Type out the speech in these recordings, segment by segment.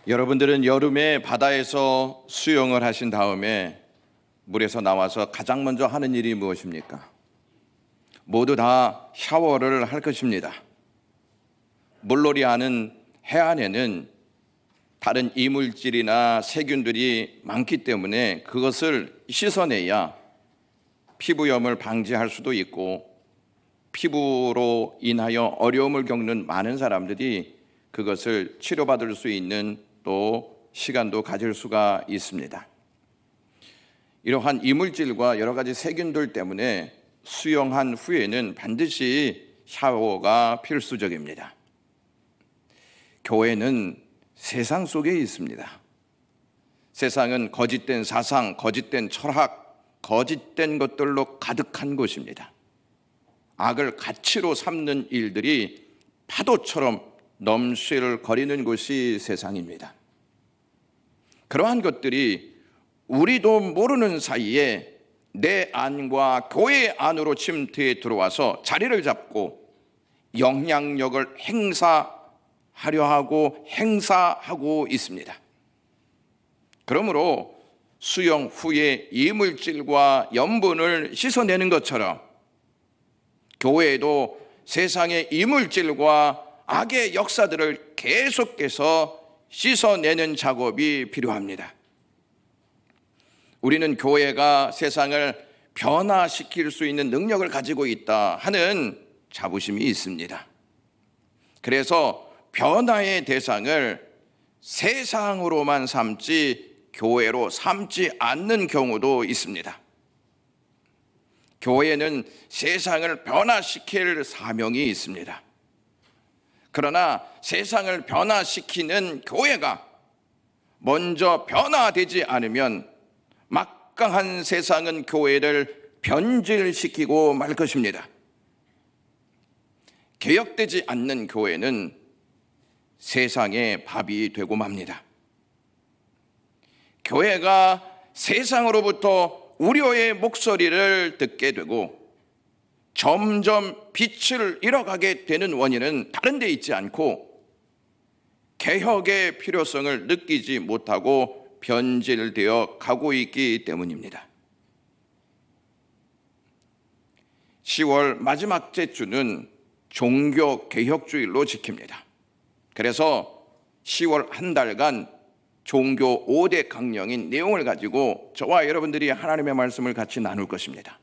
여러분들은 여름에 바다에서 수영을 하신 다음에 물에서 나와서 가장 먼저 하는 일이 무엇입니까? 모두 다 샤워를 할 것입니다. 물놀이 하는 해안에는 다른 이물질이나 세균들이 많기 때문에 그것을 씻어내야 피부염을 방지할 수도 있고, 피부로 인하여 어려움을 겪는 많은 사람들이 그것을 치료받을 수 있는 또 시간도 가질 수가 있습니다. 이러한 이물질과 여러 가지 세균들 때문에 수영한 후에는 반드시 샤워가 필수적입니다. 교회는 세상 속에 있습니다. 세상은 거짓된 사상, 거짓된 철학, 거짓된 것들로 가득한 곳입니다. 악을 가치로 삼는 일들이 파도처럼 넘실거리는 곳이 세상입니다. 그러한 것들이 우리도 모르는 사이에 내 안과 교회 안으로 침투해 들어와서 자리를 잡고 영향력을 행사하려 하고 행사하고 있습니다. 그러므로 수영 후에 이물질과 염분을 씻어내는 것처럼 교회에도 세상의 이물질과 악의 역사들을 계속해서 씻어내는 작업이 필요합니다. 우리는 교회가 세상을 변화시킬 수 있는 능력을 가지고 있다 하는 자부심이 있습니다. 그래서 변화의 대상을 세상으로만 삼지 교회로 삼지 않는 경우도 있습니다. 교회에는 세상을 변화시킬 사명이 있습니다. 그러나 세상을 변화시키는 교회가 먼저 변화되지 않으면 막강한 세상은 교회를 변질시키고 말 것입니다. 개혁되지 않는 교회는 세상의 밥이 되고 맙니다. 교회가 세상으로부터 우려의 목소리를 듣게 되고 점점 빛을 잃어가게 되는 원인은 다른 데 있지 않고 개혁의 필요성을 느끼지 못하고 변질되어 가고 있기 때문입니다. 10월 마지막 주는 종교개혁주일로 지킵니다. 그래서 10월 한 달간 종교 5대 강령인 내용을 가지고 저와 여러분들이 하나님의 말씀을 같이 나눌 것입니다.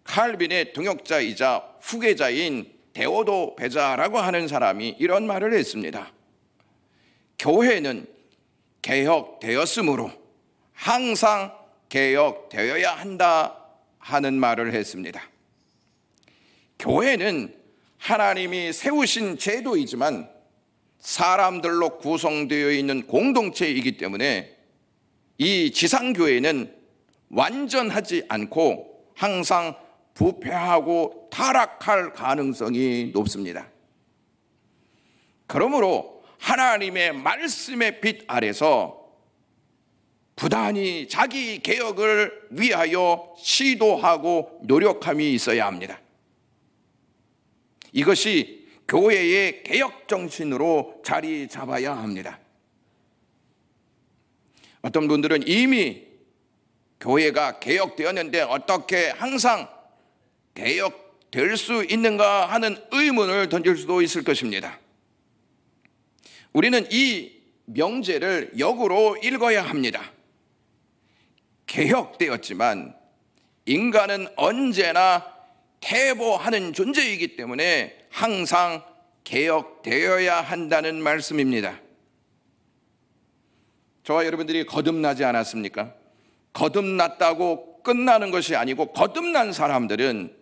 칼빈의 동역자이자 후계자인 데오도 베자라고 하는 사람이 이런 말을 했습니다. 교회는 개혁되었으므로 항상 개혁되어야 한다 하는 말을 했습니다. 교회는 하나님이 세우신 제도이지만 사람들로 구성되어 있는 공동체이기 때문에 이 지상교회는 완전하지 않고 항상 부패하고 타락할 가능성이 높습니다. 그러므로 하나님의 말씀의 빛 아래서 부단히 자기 개혁을 위하여 시도하고 노력함이 있어야 합니다. 이것이 교회의 개혁 정신으로 자리 잡아야 합니다. 어떤 분들은 이미 교회가 개혁되었는데 어떻게 항상 개혁될 수 있는가 하는 의문을 던질 수도 있을 것입니다. 우리는 이 명제를 역으로 읽어야 합니다. 개혁되었지만 인간은 언제나 퇴보하는 존재이기 때문에 항상 개혁되어야 한다는 말씀입니다. 저와 여러분들이 거듭나지 않았습니까? 거듭났다고 끝나는 것이 아니고 거듭난 사람들은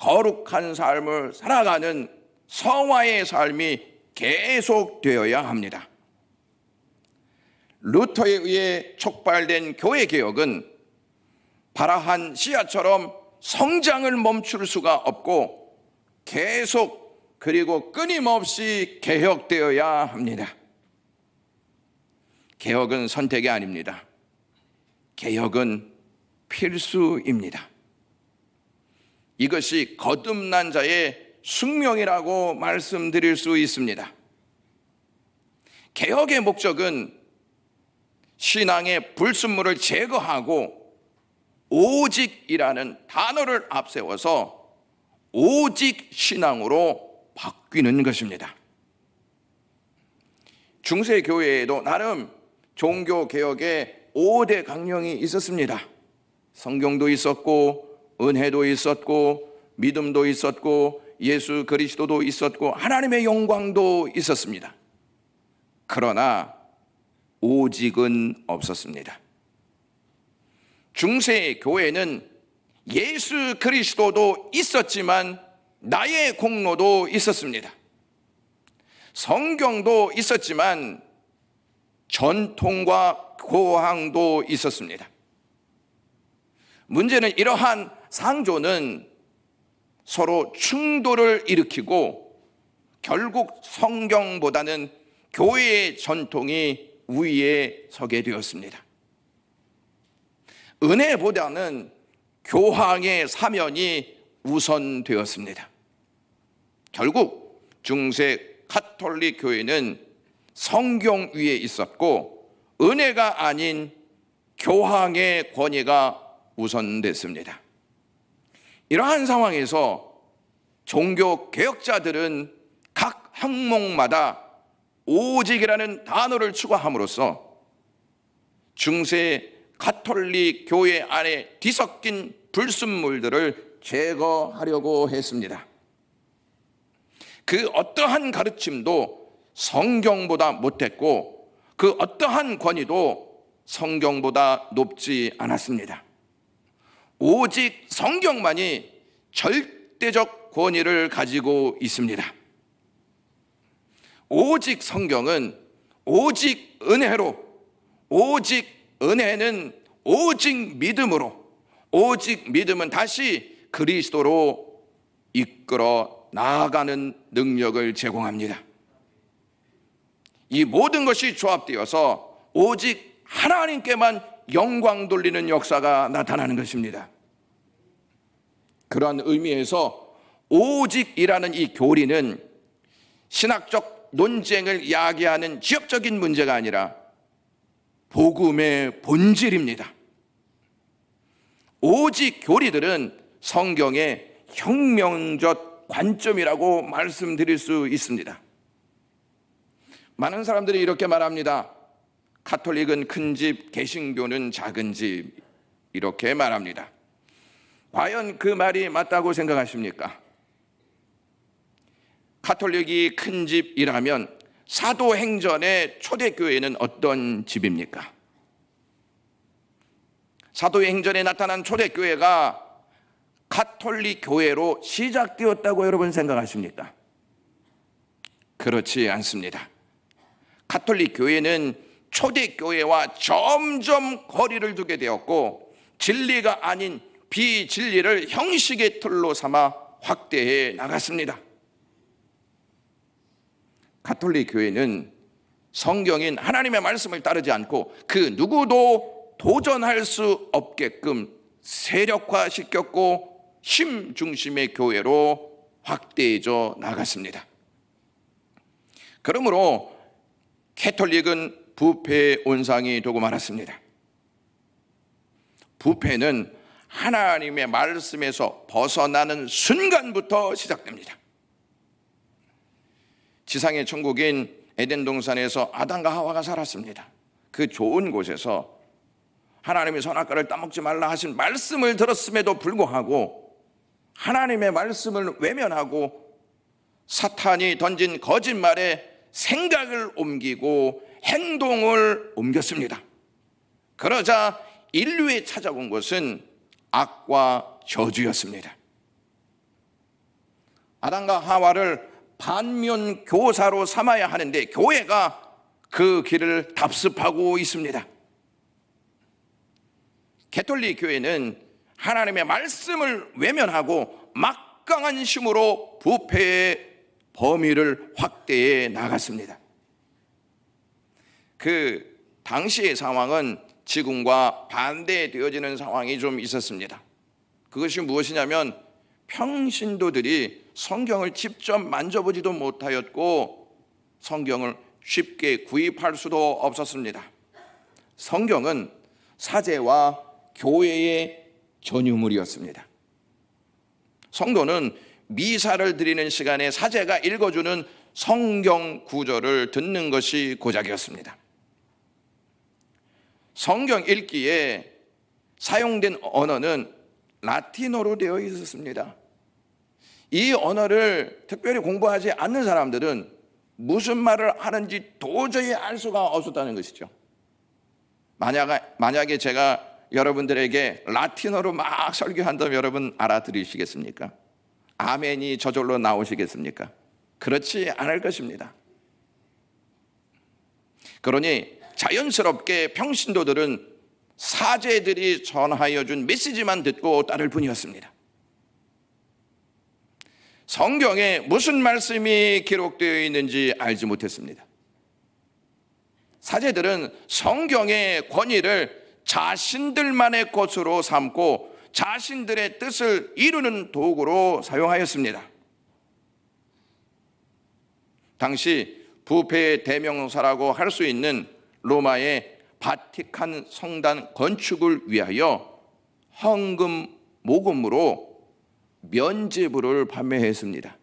거룩한 삶을 살아가는 성화의 삶이 계속되어야 합니다. 루터에 의해 촉발된 교회개혁은 발아한 씨앗처럼 성장을 멈출 수가 없고 계속 그리고 끊임없이 개혁되어야 합니다. 개혁은 선택이 아닙니다. 개혁은 필수입니다. 이것이 거듭난 자의 숙명이라고 말씀드릴 수 있습니다. 개혁의 목적은 신앙의 불순물을 제거하고 오직이라는 단어를 앞세워서 오직 신앙으로 바뀌는 것입니다. 중세 교회에도 나름 종교 개혁의 5대 강령이 있었습니다. 성경도 있었고 은혜도 있었고 믿음도 있었고 예수 그리스도도 있었고 하나님의 영광도 있었습니다. 그러나 오직은 없었습니다. 중세 교회는 예수 그리스도도 있었지만 나의 공로도 있었습니다. 성경도 있었지만 전통과 교황도 있었습니다. 문제는 이러한 상조는 서로 충돌을 일으키고 결국 성경보다는 교회의 전통이 우위에 서게 되었습니다. 은혜보다는 교황의 사면이 우선되었습니다. 결국 중세 가톨릭 교회는 성경 위에 있었고 은혜가 아닌 교황의 권위가 우선됐습니다. 이러한 상황에서 종교 개혁자들은 각 항목마다 오직이라는 단어를 추가함으로써 중세 가톨릭 교회 안에 뒤섞인 불순물들을 제거하려고 했습니다. 그 어떠한 가르침도 성경보다 못했고 그 어떠한 권위도 성경보다 높지 않았습니다. 오직 성경만이 절대적 권위를 가지고 있습니다. 오직 성경은 오직 은혜로, 오직 은혜는 오직 믿음으로, 오직 믿음은 다시 그리스도로 이끌어 나아가는 능력을 제공합니다. 이 모든 것이 조합되어서 오직 하나님께만 영광 돌리는 역사가 나타나는 것입니다. 그러한 의미에서 오직이라는 이 교리는 신학적 논쟁을 야기하는 지역적인 문제가 아니라 복음의 본질입니다. 오직 교리들은 성경의 혁명적 관점이라고 말씀드릴 수 있습니다. 많은 사람들이 이렇게 말합니다. 가톨릭은 큰 집, 개신교는 작은 집, 이렇게 말합니다. 과연 그 말이 맞다고 생각하십니까? 가톨릭이 큰 집이라면 사도행전의 초대교회는 어떤 집입니까? 사도행전에 나타난 초대교회가 가톨릭 교회로 시작되었다고 여러분 생각하십니까? 그렇지 않습니다. 가톨릭 교회는 초대교회와 점점 거리를 두게 되었고 진리가 아닌 비진리를 형식의 틀로 삼아 확대해 나갔습니다. 가톨릭 교회는 성경인 하나님의 말씀을 따르지 않고 그 누구도 도전할 수 없게끔 세력화시켰고 힘 중심의 교회로 확대해져 나갔습니다. 그러므로 가톨릭은 부패의 온상이 되고 말았습니다. 부패는 하나님의 말씀에서 벗어나는 순간부터 시작됩니다. 지상의 천국인 에덴 동산에서 아담과 하와가 살았습니다. 그 좋은 곳에서 하나님이 선악과를 따먹지 말라 하신 말씀을 들었음에도 불구하고 하나님의 말씀을 외면하고 사탄이 던진 거짓말에 생각을 옮기고 행동을 옮겼습니다. 그러자 인류에 찾아온 것은 악과 저주였습니다. 아담과 하와를 반면 교사로 삼아야 하는데 교회가 그 길을 답습하고 있습니다. 가톨릭 교회는 하나님의 말씀을 외면하고 막강한 힘으로 부패의 범위를 확대해 나갔습니다. 그 당시의 상황은 지금과 반대되어지는 상황이 좀 있었습니다. 그것이 무엇이냐면 평신도들이 성경을 직접 만져보지도 못하였고 성경을 쉽게 구입할 수도 없었습니다. 성경은 사제와 교회의 전유물이었습니다. 성도는 미사를 드리는 시간에 사제가 읽어주는 성경 구절을 듣는 것이 고작이었습니다. 성경 읽기에 사용된 언어는 라틴어로 되어 있었습니다. 이 언어를 특별히 공부하지 않는 사람들은 무슨 말을 하는지 도저히 알 수가 없었다는 것이죠. 만약에 제가 여러분들에게 라틴어로 막 설교한다면 여러분 알아들으시겠습니까? 아멘이 저절로 나오시겠습니까? 그렇지 않을 것입니다. 그러니 자연스럽게 평신도들은 사제들이 전하여 준 메시지만 듣고 따를 뿐이었습니다. 성경에 무슨 말씀이 기록되어 있는지 알지 못했습니다. 사제들은 성경의 권위를 자신들만의 것으로 삼고 자신들의 뜻을 이루는 도구로 사용하였습니다. 당시 부패의 대명사라고 할 수 있는 로마의 바티칸 성단 건축을 위하여 헌금 모금으로 면죄부를 판매했습니다.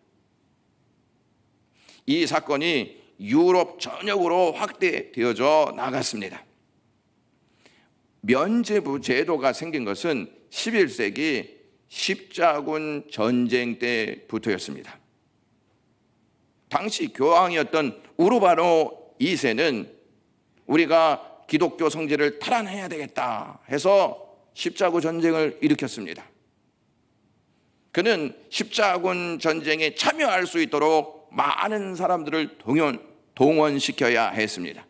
이 사건이 유럽 전역으로 확대되어져 나갔습니다. 면죄부 제도가 생긴 것은 11세기 십자군 전쟁 때부터였습니다. 당시 교황이었던 우르바노 2세는 우리가 기독교 성지를 탈환해야 되겠다 해서 십자군 전쟁을 일으켰습니다. 그는 십자군 전쟁에 참여할 수 있도록 많은 사람들을 동원시켜야 했습니다.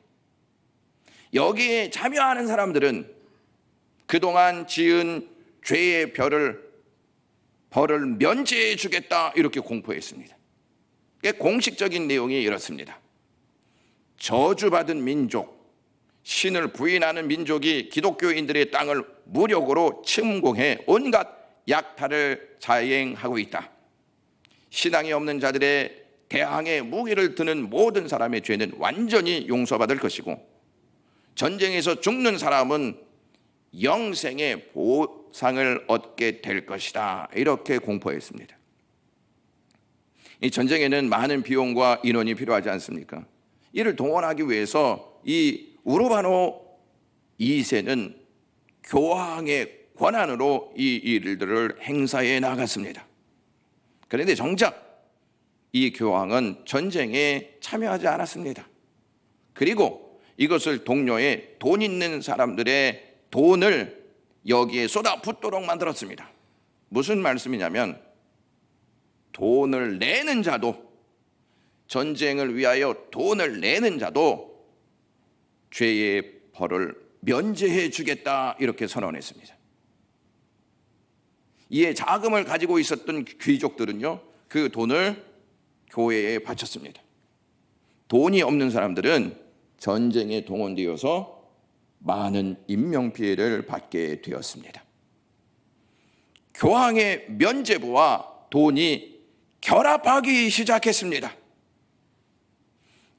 여기에 참여하는 사람들은 그동안 지은 죄의 벌을 면제해 주겠다 이렇게 공포했습니다. 공식적인 내용이 이렇습니다. 저주받은 민족, 신을 부인하는 민족이 기독교인들의 땅을 무력으로 침공해 온갖 약탈을 자행하고 있다. 신앙이 없는 자들의 대항해 무기를 드는 모든 사람의 죄는 완전히 용서받을 것이고 전쟁에서 죽는 사람은 영생의 보상을 얻게 될 것이다. 이렇게 공포했습니다. 이 전쟁에는 많은 비용과 인원이 필요하지 않습니까? 이를 동원하기 위해서 이 우르바노 2세는 교황의 권한으로 이 일들을 행사해 나갔습니다. 그런데 정작 이 교황은 전쟁에 참여하지 않았습니다. 그리고 이것을 동료의 돈 있는 사람들의 돈을 여기에 쏟아붓도록 만들었습니다. 무슨 말씀이냐면 돈을 내는 자도, 전쟁을 위하여 돈을 내는 자도 죄의 벌을 면제해 주겠다 이렇게 선언했습니다. 이에 자금을 가지고 있었던 귀족들은요, 그 돈을 교회에 바쳤습니다. 돈이 없는 사람들은 전쟁에 동원되어서 많은 인명피해를 받게 되었습니다. 교황의 면죄부와 돈이 결합하기 시작했습니다.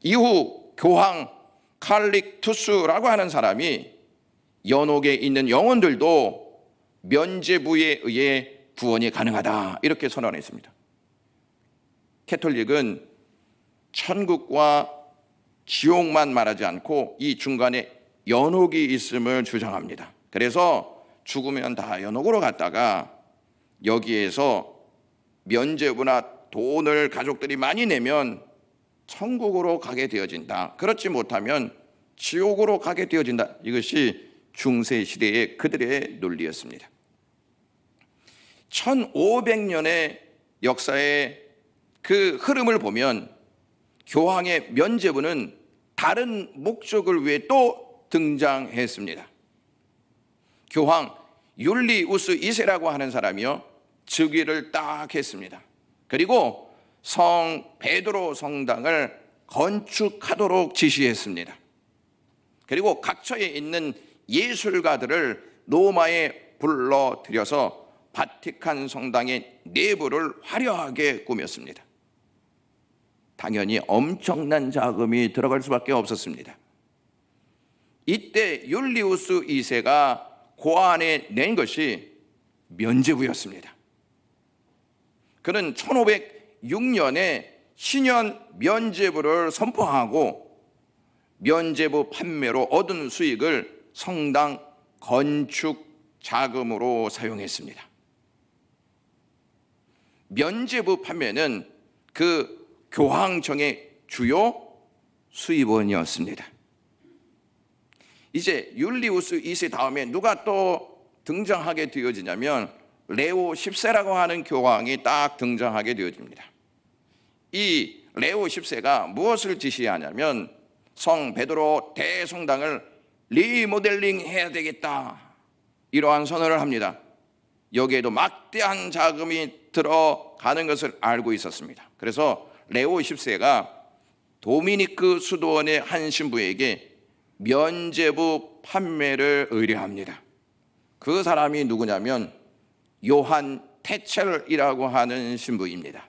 이후 교황 칼릭투스라고 하는 사람이 연옥에 있는 영혼들도 면죄부에 의해 구원이 가능하다 이렇게 선언했습니다. 캐톨릭은 천국과 지옥만 말하지 않고 이 중간에 연옥이 있음을 주장합니다. 그래서 죽으면 다 연옥으로 갔다가 여기에서 면죄부나 돈을 가족들이 많이 내면 천국으로 가게 되어진다. 그렇지 못하면 지옥으로 가게 되어진다. 이것이 중세 시대의 그들의 논리였습니다. 1500년의 역사의 그 흐름을 보면 교황의 면죄부는 다른 목적을 위해 또 등장했습니다. 교황 율리우스 2세라고 하는 사람이요, 즉위를 딱 했습니다. 그리고 성 베드로 성당을 건축하도록 지시했습니다. 그리고 각처에 있는 예술가들을 로마에 불러들여서 바티칸 성당의 내부를 화려하게 꾸몄습니다. 당연히 엄청난 자금이 들어갈 수밖에 없었습니다. 이때 율리우스 2세가 고안해 낸 것이 면죄부였습니다. 그는 1506년에 신현 면죄부를 선포하고 면죄부 판매로 얻은 수익을 성당 건축 자금으로 사용했습니다. 면죄부 판매는 그 교황청의 주요 수입원이었습니다. 이제 율리우스 2세 다음에 누가 또 등장하게 되어지냐면 레오 10세라고 하는 교황이 딱 등장하게 되어집니다. 이 레오 10세가 무엇을 지시하냐면 성 베드로 대성당을 리모델링 해야 되겠다, 이러한 선언을 합니다. 여기에도 막대한 자금이 들어가는 것을 알고 있었습니다. 그래서 레오 10세가 도미니크 수도원의 한 신부에게 면죄부 판매를 의뢰합니다. 그 사람이 누구냐면 요한 테첼이라고 하는 신부입니다.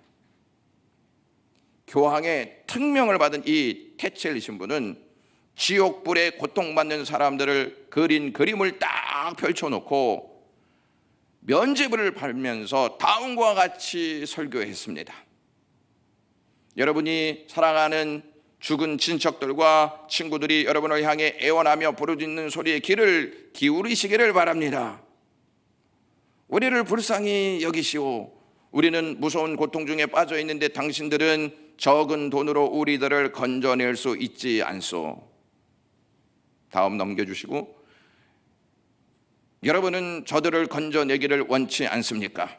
교황의 특명을 받은 이 테첼 신부는 지옥불에 고통받는 사람들을 그린 그림을 딱 펼쳐놓고 면죄부를 팔면서 다음과 같이 설교했습니다. 여러분이 사랑하는 죽은 친척들과 친구들이 여러분을 향해 애원하며 부르짖는 소리에 귀를 기울이시기를 바랍니다. 우리를 불쌍히 여기시오. 우리는 무서운 고통 중에 빠져 있는데 당신들은 적은 돈으로 우리들을 건져낼 수 있지 않소. 다음 넘겨주시고, 여러분은 저들을 건져내기를 원치 않습니까?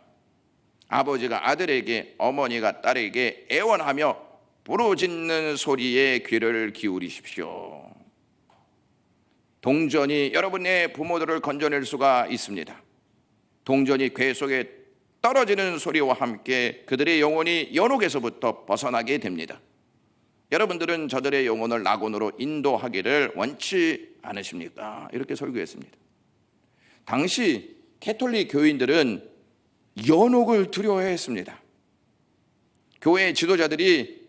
아버지가 아들에게, 어머니가 딸에게 애원하며 부르짖는 소리에 귀를 기울이십시오. 동전이 여러분의 부모들을 건져낼 수가 있습니다. 동전이 궤 속에 떨어지는 소리와 함께 그들의 영혼이 연옥에서부터 벗어나게 됩니다. 여러분들은 저들의 영혼을 낙원으로 인도하기를 원치 않으십니까? 이렇게 설교했습니다. 당시 캐톨릭 교인들은 연옥을 두려워했습니다. 교회 지도자들이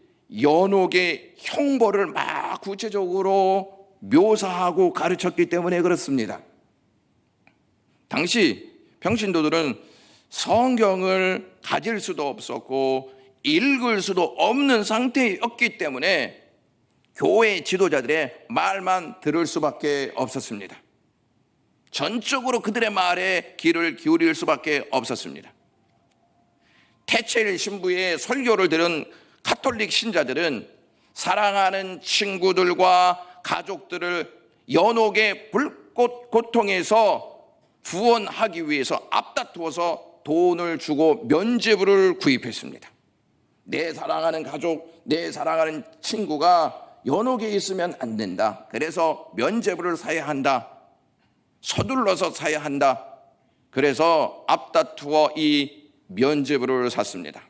연옥의 형벌을 막 구체적으로 묘사하고 가르쳤기 때문에 그렇습니다. 당시 평신도들은 성경을 가질 수도 없었고 읽을 수도 없는 상태였기 때문에 교회 지도자들의 말만 들을 수밖에 없었습니다. 전적으로 그들의 말에 귀를 기울일 수밖에 없었습니다. 테첼 신부의 설교를 들은 가톨릭 신자들은 사랑하는 친구들과 가족들을 연옥의 불꽃 고통에서 구원하기 위해서 앞다투어서 돈을 주고 면죄부를 구입했습니다. 내 사랑하는 가족, 내 사랑하는 친구가 연옥에 있으면 안 된다. 그래서 면죄부를 사야 한다. 서둘러서 사야 한다. 그래서 앞다투어 이 면죄부를 샀습니다.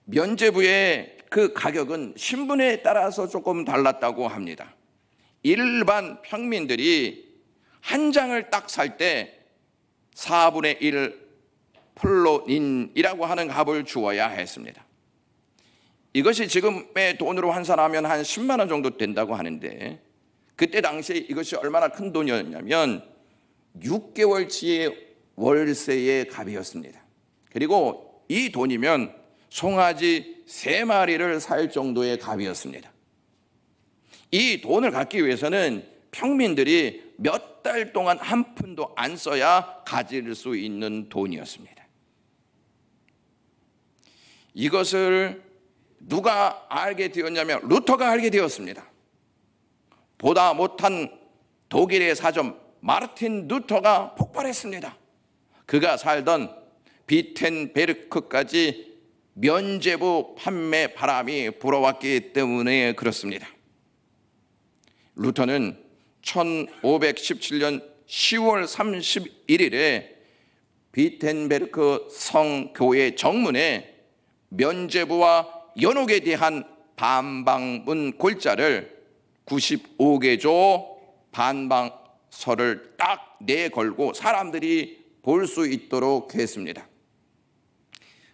면죄부의 그 가격은 신분에 따라서 조금 달랐다고 합니다. 일반 평민들이 한 장을 딱 살 때 4분의 1 플로닌이라고 하는 값을 주어야 했습니다. 이것이 지금의 돈으로 환산하면 한 10만 원 정도 된다고 하는데, 그때 당시에 이것이 얼마나 큰 돈이었냐면 6개월치의 월세의 값이었습니다. 그리고 이 돈이면 송아지 3마리를 살 정도의 값이었습니다. 이 돈을 갖기 위해서는 평민들이 몇 달 동안 한 푼도 안 써야 가질 수 있는 돈이었습니다. 이것을 누가 알게 되었냐면 루터가 알게 되었습니다. 보다 못한 독일의 사전 마르틴 루터가 폭발했습니다. 그가 살던 비텐베르크까지 면죄부 판매 바람이 불어왔기 때문에 그렇습니다. 루터는 1517년 10월 31일에 비텐베르크 성교회 정문에 면죄부와 연옥에 대한 반박문 골자를 95개조 반박서를 딱 내걸고 사람들이 볼 수 있도록 했습니다.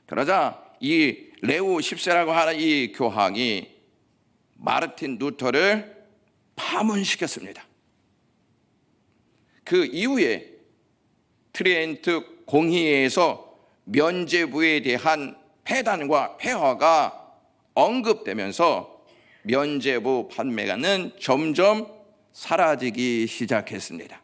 그러자 이 레오 10세라고 하는 이 교황이 마르틴 루터를 파문시켰습니다. 그 이후에 트리엔트 공의회에서 면죄부에 대한 폐단과 폐허가 언급되면서 면죄부 판매가는 점점 사라지기 시작했습니다.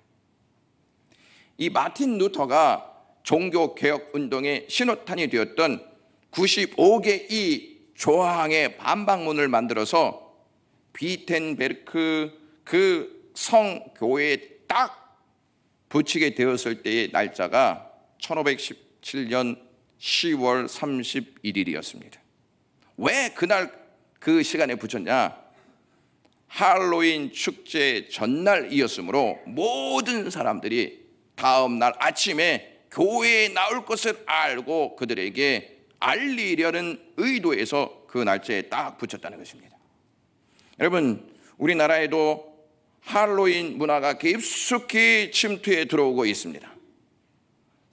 이 마틴 루터가 종교개혁 운동의 신호탄이 되었던 95개 이 조항의 반박문을 만들어서 비텐베르크 그 성교회에 딱 붙이게 되었을 때의 날짜가 1517년 10월 31일이었습니다. 왜 그날 그 시간에 붙였냐? 할로윈 축제 전날이었으므로 모든 사람들이 다음 날 아침에 교회에 나올 것을 알고 그들에게 알리려는 의도에서 그 날짜에 딱 붙였다는 것입니다. 여러분, 우리나라에도 할로윈 문화가 깊숙이 침투해 들어오고 있습니다.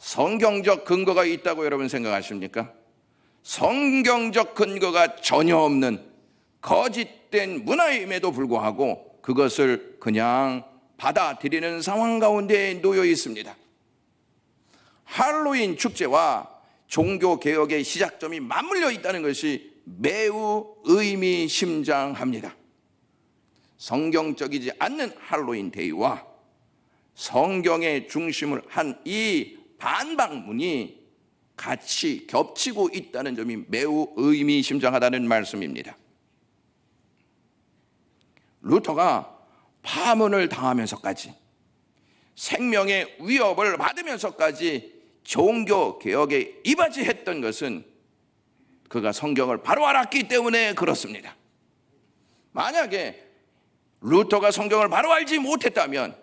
성경적 근거가 있다고 여러분 생각하십니까? 성경적 근거가 전혀 없는 거짓된 문화임에도 불구하고 그것을 그냥 받아들이는 상황 가운데 놓여 있습니다. 할로윈 축제와 종교개혁의 시작점이 맞물려 있다는 것이 매우 의미심장합니다. 성경적이지 않는 할로윈 데이와 성경의 중심을 한 이 반박문이 같이 겹치고 있다는 점이 매우 의미심장하다는 말씀입니다. 루터가 파문을 당하면서까지 생명의 위협을 받으면서까지 종교개혁에 이바지했던 것은 그가 성경을 바로 알았기 때문에 그렇습니다. 만약에 루터가 성경을 바로 알지 못했다면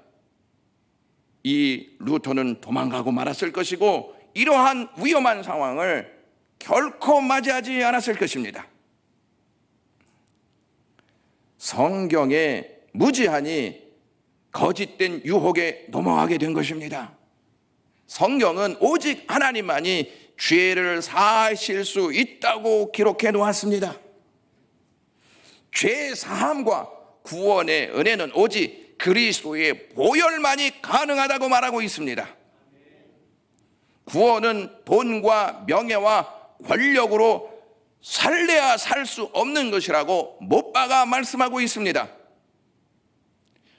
이 루터는 도망가고 말았을 것이고 이러한 위험한 상황을 결코 맞이하지 않았을 것입니다. 성경에 무지하니 거짓된 유혹에 넘어가게 된 것입니다. 성경은 오직 하나님만이 죄를 사하실 수 있다고 기록해 놓았습니다. 죄 사함과 구원의 은혜는 오직 그리스도의 보혈만이 가능하다고 말하고 있습니다. 구원은 돈과 명예와 권력으로 살래야 살 수 없는 것이라고 못 박아 말씀하고 있습니다.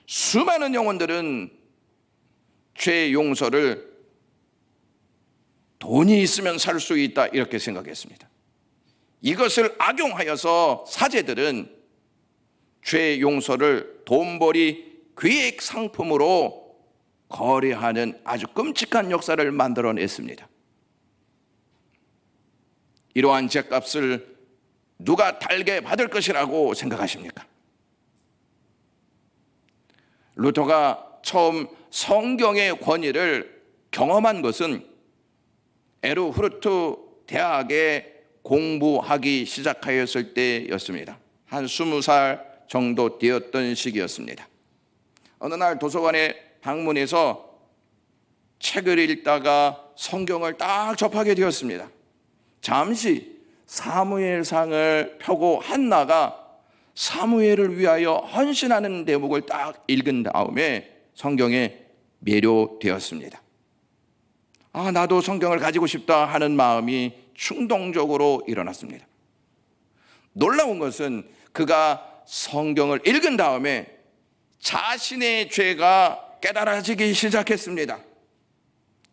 수많은 영혼들은 죄 용서를 돈이 있으면 살 수 있다 이렇게 생각했습니다. 이것을 악용하여서 사제들은 죄 용서를 돈벌이 기획 상품으로 거래하는 아주 끔찍한 역사를 만들어냈습니다. 이러한 죗값을 누가 달게 받을 것이라고 생각하십니까? 루터가 처음 성경의 권위를 경험한 것은 에르후르트 대학에 공부하기 시작하였을 때였습니다. 한 20살 정도 되었던 시기였습니다. 어느 날 도서관에 방문해서 책을 읽다가 성경을 딱 접하게 되었습니다. 잠시 사무엘상을 펴고 한나가 사무엘을 위하여 헌신하는 대목을 딱 읽은 다음에 성경에 매료되었습니다. 나도 성경을 가지고 싶다 하는 마음이 충동적으로 일어났습니다. 놀라운 것은 그가 성경을 읽은 다음에 자신의 죄가 깨달아지기 시작했습니다.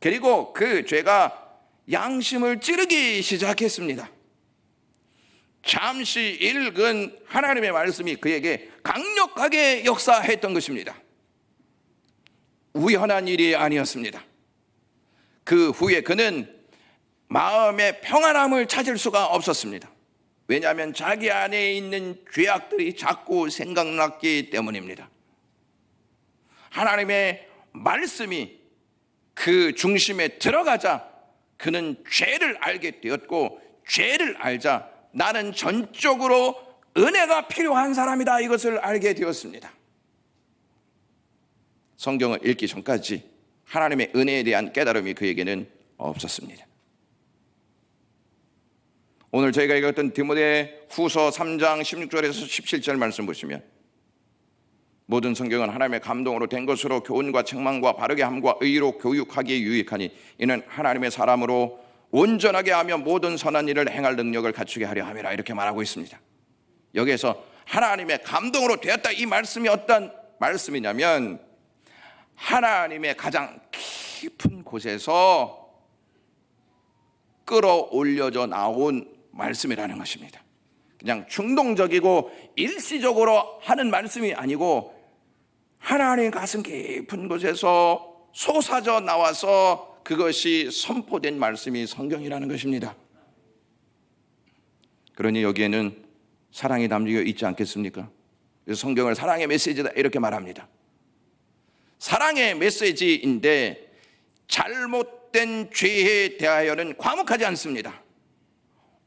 그리고 그 죄가 양심을 찌르기 시작했습니다. 잠시 읽은 하나님의 말씀이 그에게 강력하게 역사했던 것입니다. 우연한 일이 아니었습니다. 그 후에 그는 마음의 평안함을 찾을 수가 없었습니다. 왜냐하면 자기 안에 있는 죄악들이 자꾸 생각났기 때문입니다. 하나님의 말씀이 그 중심에 들어가자 그는 죄를 알게 되었고, 죄를 알자 나는 전적으로 은혜가 필요한 사람이다 이것을 알게 되었습니다. 성경을 읽기 전까지 하나님의 은혜에 대한 깨달음이 그에게는 없었습니다. 오늘 저희가 읽었던 디모데후서 3장 16절에서 17절 말씀 보시면 모든 성경은 하나님의 감동으로 된 것으로 교훈과 책망과 바르게 함과 의로 교육하기에 유익하니 이는 하나님의 사람으로 온전하게 하며 모든 선한 일을 행할 능력을 갖추게 하려 함이라, 이렇게 말하고 있습니다. 여기에서 하나님의 감동으로 되었다, 이 말씀이 어떤 말씀이냐면 하나님의 가장 깊은 곳에서 끌어올려져 나온 말씀이라는 것입니다. 그냥 충동적이고 일시적으로 하는 말씀이 아니고 하나님 가슴 깊은 곳에서 솟아져 나와서 그것이 선포된 말씀이 성경이라는 것입니다. 그러니 여기에는 사랑이 담겨 있지 않겠습니까? 그래서 성경을 사랑의 메시지다 이렇게 말합니다. 사랑의 메시지인데 잘못된 죄에 대하여는 과묵하지 않습니다.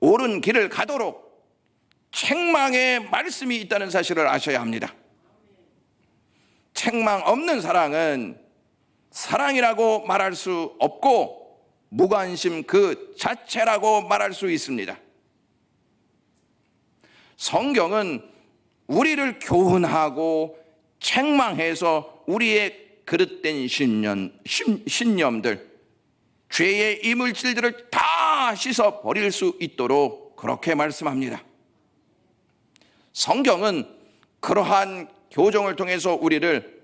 옳은 길을 가도록 책망의 말씀이 있다는 사실을 아셔야 합니다. 책망 없는 사랑은 사랑이라고 말할 수 없고 무관심 그 자체라고 말할 수 있습니다. 성경은 우리를 교훈하고 책망해서 우리의 그릇된 신념들, 죄의 이물질들을 다 씻어 버릴 수 있도록 그렇게 말씀합니다. 성경은 그러한 교정을 통해서 우리를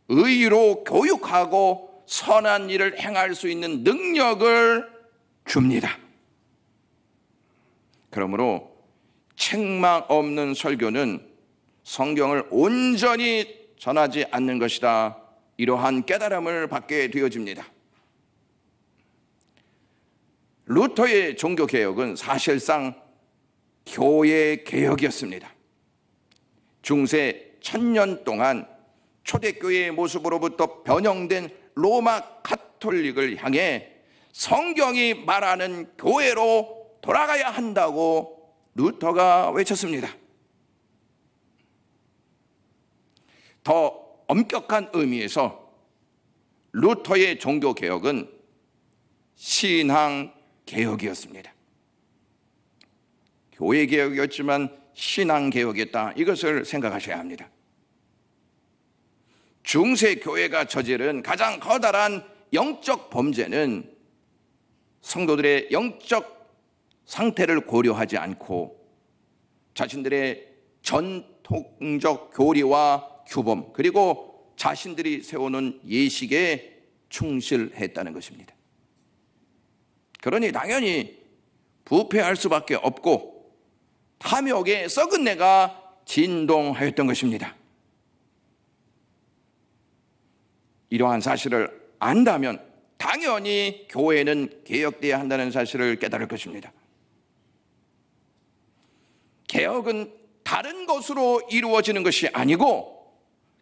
의로 교육하고 선한 일을 행할 수 있는 능력을 줍니다. 그러므로 책망 없는 설교는 성경을 온전히 전하지 않는 것이다, 이러한 깨달음을 받게 되어집니다. 루터의 종교개혁은 사실상 교회 개혁이었습니다. 중세 1000년 동안 초대교회의 모습으로부터 변형된 로마 가톨릭을 향해 성경이 말하는 교회로 돌아가야 한다고 루터가 외쳤습니다. 더 엄격한 의미에서 루터의 종교개혁은 신앙개혁이었습니다. 교회개혁이었지만 신앙개혁이었다, 이것을 생각하셔야 합니다. 중세 교회가 저지른 가장 커다란 영적 범죄는 성도들의 영적 상태를 고려하지 않고 자신들의 전통적 교리와 규범, 그리고 자신들이 세워놓은 예식에 충실했다는 것입니다. 그러니 당연히 부패할 수밖에 없고 탐욕의 썩은 내가 진동하였던 것입니다. 이러한 사실을 안다면 당연히 교회는 개혁되어야 한다는 사실을 깨달을 것입니다. 개혁은 다른 것으로 이루어지는 것이 아니고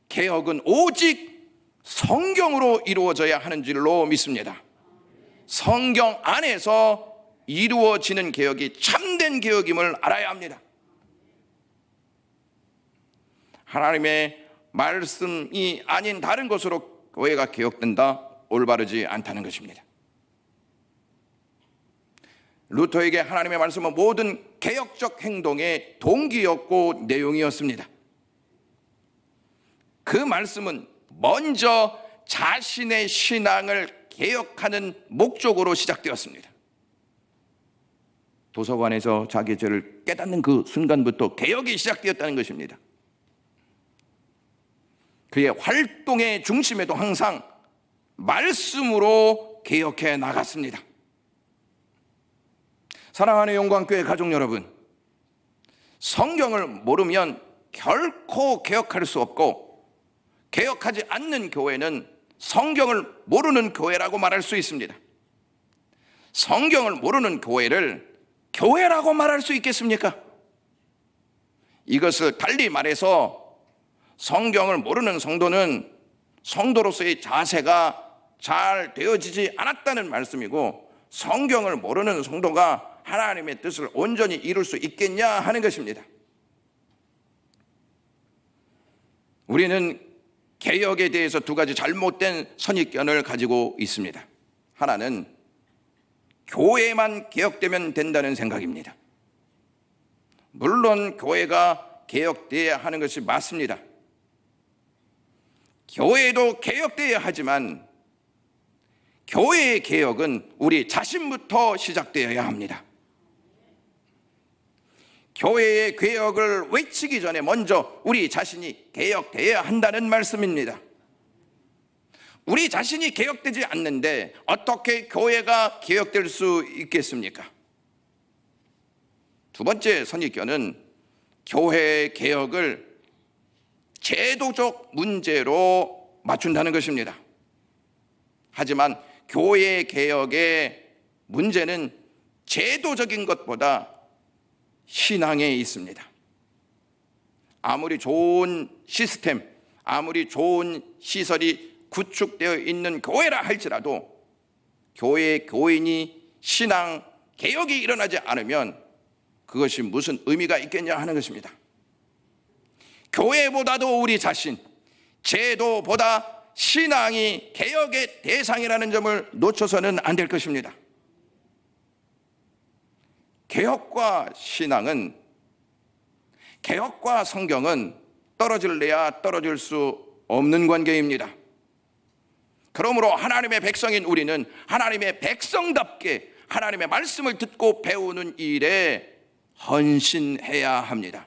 개혁은 오직 성경으로 이루어져야 하는 줄로 믿습니다. 성경 안에서 이루어지는 개혁이 참된 개혁임을 알아야 합니다. 하나님의 말씀이 아닌 다른 것으로 교회가 개혁된다, 올바르지 않다는 것입니다. 루터에게 하나님의 말씀은 모든 개혁적 행동의 동기였고 내용이었습니다. 그 말씀은 먼저 자신의 신앙을 개혁하는 목적으로 시작되었습니다. 도서관에서 자기의 죄를 깨닫는 그 순간부터 개혁이 시작되었다는 것입니다. 그의 활동의 중심에도 항상 말씀으로 개혁해 나갔습니다. 사랑하는 영광교회 가족 여러분, 성경을 모르면 결코 개혁할 수 없고 개혁하지 않는 교회는 성경을 모르는 교회라고 말할 수 있습니다. 성경을 모르는 교회를 교회라고 말할 수 있겠습니까? 이것을 달리 말해서 성경을 모르는 성도는 성도로서의 자세가 잘 되어지지 않았다는 말씀이고, 성경을 모르는 성도가 하나님의 뜻을 온전히 이룰 수 있겠냐 하는 것입니다. 우리는 개혁에 대해서 두 가지 잘못된 선입견을 가지고 있습니다. 하나는 교회만 개혁되면 된다는 생각입니다. 물론 교회가 개혁되어야 하는 것이 맞습니다. 교회도 개혁되어야 하지만 교회의 개혁은 우리 자신부터 시작되어야 합니다. 교회의 개혁을 외치기 전에 먼저 우리 자신이 개혁되어야 한다는 말씀입니다. 우리 자신이 개혁되지 않는데 어떻게 교회가 개혁될 수 있겠습니까? 두 번째 선입견은 교회 개혁을 제도적 문제로 맞춘다는 것입니다. 하지만 교회 개혁의 문제는 제도적인 것보다 신앙에 있습니다. 아무리 좋은 시스템, 아무리 좋은 시설이 구축되어 있는 교회라 할지라도 교회의 교인이 신앙 개혁이 일어나지 않으면 그것이 무슨 의미가 있겠냐 하는 것입니다. 교회보다도 우리 자신, 제도보다 신앙이 개혁의 대상이라는 점을 놓쳐서는 안 될 것입니다. 개혁과 신앙은, 개혁과 성경은 떨어질래야 떨어질 수 없는 관계입니다. 그러므로 하나님의 백성인 우리는 하나님의 백성답게 하나님의 말씀을 듣고 배우는 일에 헌신해야 합니다.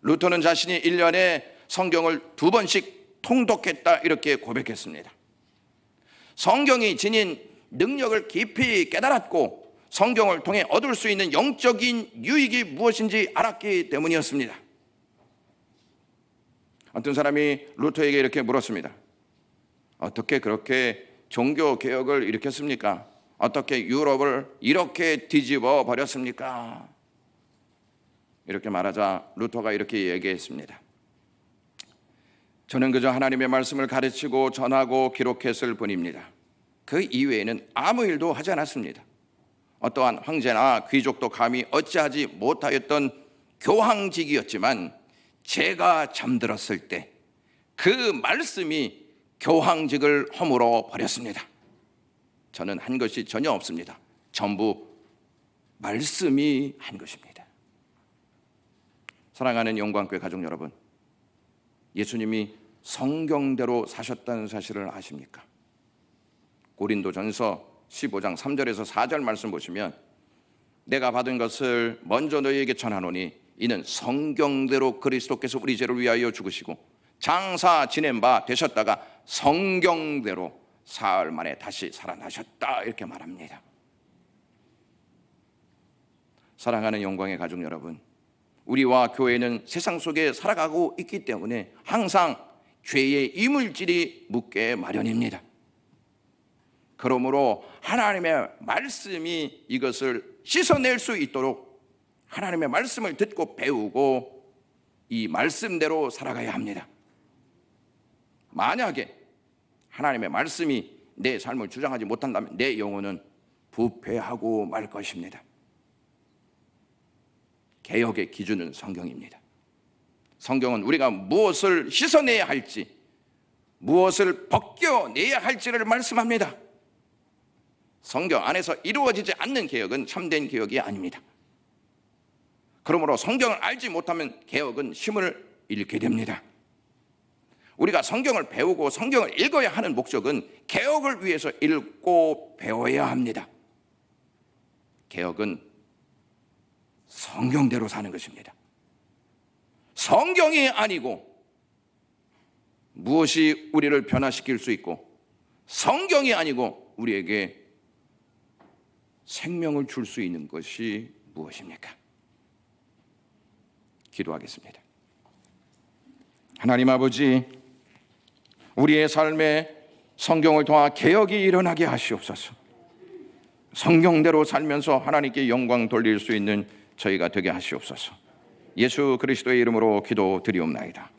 루터는 자신이 1년에 성경을 2번씩 통독했다 이렇게 고백했습니다. 성경이 지닌 능력을 깊이 깨달았고 성경을 통해 얻을 수 있는 영적인 유익이 무엇인지 알았기 때문이었습니다. 어떤 사람이 루터에게 이렇게 물었습니다. 어떻게 그렇게 종교 개혁을 일으켰습니까? 어떻게 유럽을 이렇게 뒤집어 버렸습니까? 이렇게 말하자 루터가 이렇게 얘기했습니다. 저는 그저 하나님의 말씀을 가르치고 전하고 기록했을 뿐입니다. 그 이외에는 아무 일도 하지 않았습니다. 어떠한 황제나 귀족도 감히 어찌하지 못하였던 교황직이었지만 제가 잠들었을 때 그 말씀이 교황직을 허물어 버렸습니다. 저는 한 것이 전혀 없습니다. 전부 말씀이 한 것입니다. 사랑하는 영광교회 가족 여러분, 예수님이 성경대로 사셨다는 사실을 아십니까? 고린도전서 15장 3절에서 4절 말씀 보시면 내가 받은 것을 먼저 너희에게 전하노니 이는 성경대로 그리스도께서 우리 죄를 위하여 죽으시고 장사 지낸 바 되셨다가 성경대로 사흘 만에 다시 살아나셨다 이렇게 말합니다. 사랑하는 영광의 가족 여러분, 우리와 교회는 세상 속에 살아가고 있기 때문에 항상 죄의 이물질이 묻게 마련입니다. 그러므로 하나님의 말씀이 이것을 씻어낼 수 있도록 하나님의 말씀을 듣고 배우고 이 말씀대로 살아가야 합니다. 만약에 하나님의 말씀이 내 삶을 주장하지 못한다면 내 영혼은 부패하고 말 것입니다. 개혁의 기준은 성경입니다. 성경은 우리가 무엇을 씻어내야 할지, 무엇을 벗겨내야 할지를 말씀합니다. 성경 안에서 이루어지지 않는 개혁은 참된 개혁이 아닙니다. 그러므로 성경을 알지 못하면 개혁은 힘을 잃게 됩니다. 우리가 성경을 배우고 성경을 읽어야 하는 목적은 개혁을 위해서 읽고 배워야 합니다. 개혁은 성경대로 사는 것입니다. 성경이 아니고 무엇이 우리를 변화시킬 수 있고 성경이 아니고 우리에게 생명을 줄 수 있는 것이 무엇입니까? 기도하겠습니다. 하나님 아버지, 우리의 삶에 성경을 통한 개혁이 일어나게 하시옵소서. 성경대로 살면서 하나님께 영광 돌릴 수 있는 저희가 되게 하시옵소서. 예수 그리스도의 이름으로 기도드리옵나이다.